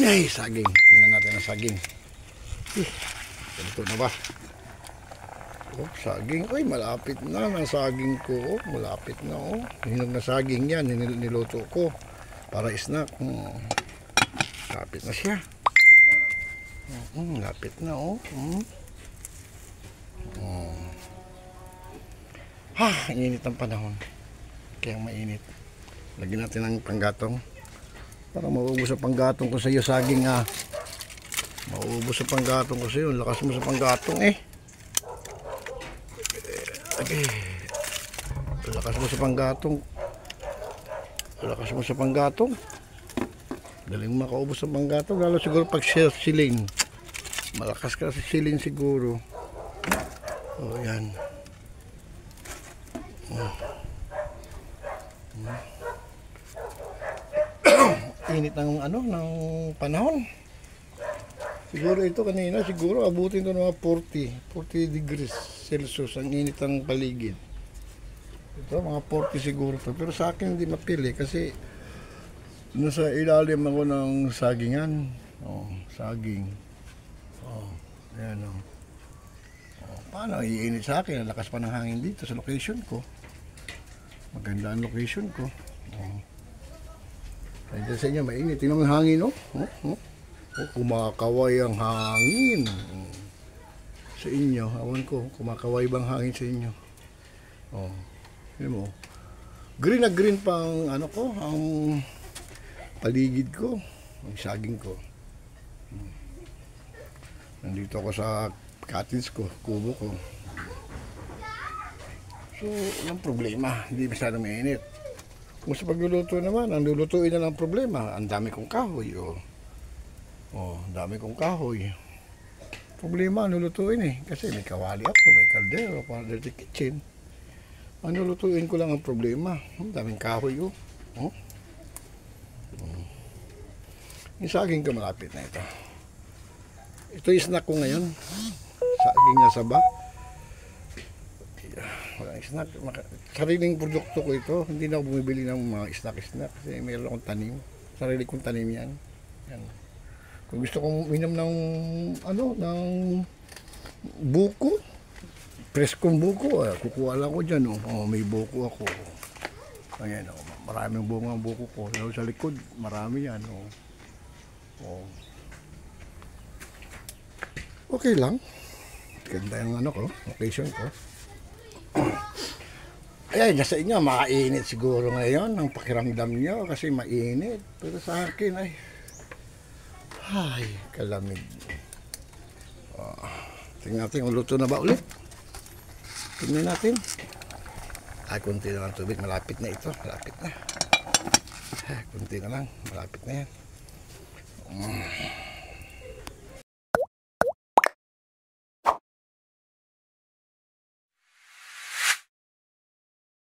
Ay, saging. Tingnan natin ang saging. Ganito na ba? Oh, saging. Ay, malapit na ang saging ko. Oh, malapit na. Oh. Hinog na saging yan. Niluto ko para snack. Lapit na siya. Lapit na. Oh. Init ang panahon. Kaya mainit. Lagyan natin ng panggatong. Para maubos sa panggatong ko sa iyo saging ha. Maubos sa panggatong ko sa iyo. Lakas mo sa panggatong eh. Lakas mo sa panggatong. Lakas mo sa panggatong. Daling makaubos sa panggatong. Lalo siguro pag siling. Malakas ka sa siling siguro. O yan. Init ng ng panahon. Siguro ito kanina, siguro abutin ko ng mga 40 degrees Celsius ang init ng paligid. Ito mga 40 siguro to. Pero sa akin hindi mapili kasi nasa ilalim ako ng sagingan. Saging. Ayan paano iinit sa akin? Lakas pa ng hangin dito sa location ko. Maganda ang location ko. Dito sa inyo, mainit. Tingnan mo yung hangin, kumakaway ang hangin. Sa inyo, awan ko, kumakaway bang hangin sa inyo? Tingnan mo. Green na green pang, ang paligid ko. Ang saging ko. Nandito ako sa cottage ko, kubo ko. So, walang problema. Hindi masyadong mainit. Kung sa pagluluto naman, ang lulutuin na lang problema. Ang dami kong kahoy. Ang dami kong kahoy. Problema, ang lulutuin eh. Kasi may kawali ako, may kaldero, para dirty kitchen. Ang lulutuin ko lang ang problema. Ang daming kahoy Yung saging ko malapit na ito. Ito yung snack ko ngayon. Saging na saba. Walang snack. Sariling produkto ko ito. Hindi na ako bumibili ng mga snack. Kasi mayroon akong tanim. Sarili kong tanim yan. Kung gusto kong minom ng ng buko, preskong buko, kukuha lang ko dyan. May buko ako. Ayan, maraming bunga ang buko ko. Lalo sa likod, marami yan. Okay lang. Ganda yung location ko. Ayan, sa inyo, mainit siguro ngayon ang pakiramdam nyo kasi mainit. Pero sa akin ay kalamig. Tingnan natin kung luto na ba ulit. Tingnan natin. Kunti na lang tubig. Malapit na ito. Malapit na. Kunti na lang. Malapit na yan.